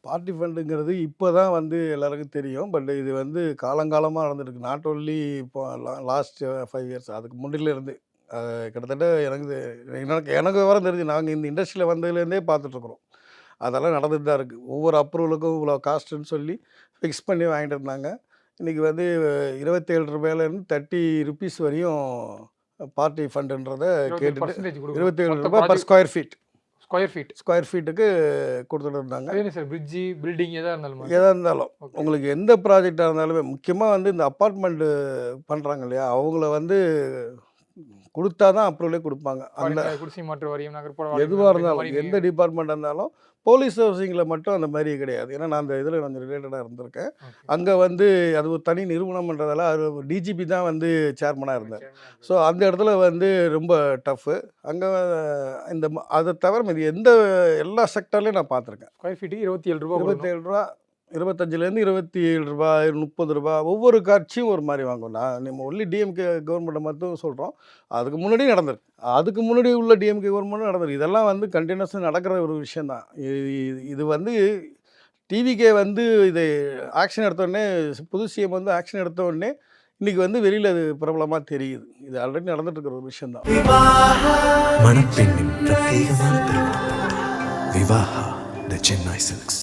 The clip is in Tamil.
பார்ட்டி ஃபண்டுங்கிறது இப்போ தான் வந்து எல்லாருக்கும் தெரியும். பட் இது வந்து காலங்காலமா நடந்துருக்கு. நாட் ஒன்லி இப்போ லாஸ்ட் 5 இயர்ஸ் அதுக்கு முன்னாடிலேருந்து. கிட்டத்தட்ட எனக்கு விவரம் தெரிஞ்சு நாங்க இந்த இண்டஸ்ட்ரியில வந்ததுலேருந்தே பார்த்துட்ருக்குறோம். அதெல்லாம் நடந்துட்டு தான் இருக்குது. ஒவ்வொரு அப்ரூவலுக்கும் இவ்வளோ காஸ்ட்டுன்னு சொல்லி ஃபிக்ஸ் பண்ணி வாங்கிட்டு இருந்தாங்க. இன்றைக்கி வந்து ரூ. 27லேருந்து ₹30 வரையும் பார்ட்டி ஃபண்டுன்றத கேட்டுட்டு ரூ. 27 பர் ஸ்கொயர் ஃபீட். ஸ்கொயர் ஃபீட்டுக்கு கொடுத்துட்டு இருந்தாங்க. அதே சார் பிரிட்ஜ், பில்டிங் எதா இருந்தாலும் உங்களுக்கு எந்த ப்ராஜெக்டாக இருந்தாலுமே முக்கியமாக வந்து இந்த அப்பார்ட்மெண்ட்டு பண்ணுறாங்க இல்லையா, அவங்கள வந்து கொடுத்தா தான் அப்ரூவலே கொடுப்பாங்க. அந்த குடிசை மாற்று வாரியம், நகர்ப்புற எதுவாக இருந்தாலும் எந்த டிபார்ட்மெண்ட்டாக இருந்தாலும் போலீஸ் ஹவுசிங்கில் மட்டும் அந்த மாதிரி கிடையாது. ஏன்னா நான் அந்த இதில் கொஞ்சம் ரிலேட்டடாக இருந்திருக்கேன். அங்கே வந்து அது ஒரு தனி நிறுவனம்ன்றதால அது டிஜிபி தான் வந்து சேர்மனாக இருந்தார். ஸோ அந்த இடத்துல வந்து ரொம்ப டஃப்பு. அங்கே இந்த அதை தவிர மீதி எல்லா செக்டர்லேயும் நான் பார்த்துருக்கேன். ஸ்கொயர் ஃபீட்டுக்கு ரூ. 27 25லேருந்து ரூ. 27 ரூ. 30 ஒவ்வொரு கட்சியும் ஒரு மாதிரி வாங்கும். நம்ம ஒன்லி டிஎம்கே கவர்மெண்ட்டை மட்டும் சொல்கிறோம். அதுக்கு முன்னாடியும் நடந்திருக்கு. அதுக்கு முன்னாடி உள்ள டிஎம்கே கவர்மெண்ட்டும் நடந்திருக்கு. இதெல்லாம் வந்து கண்டினியூஸாக நடக்கிற ஒரு விஷயம் தான். இது வந்து டிவிகே வந்து இது ஆக்ஷன் எடுத்தோடனே புது சிஎம் வந்து ஆக்ஷன் எடுத்த உடனே இன்றைக்கி வந்து வெளியில் அது பிரபலமாக தெரியுது. இது ஆல்ரெடி நடந்துட்டு இருக்கிற ஒரு விஷயம் தான். மணப்பெண்ணின் பிரத்யேகமான திருமணம் விவாஹா தி சென்னை சில்க்ஸ்.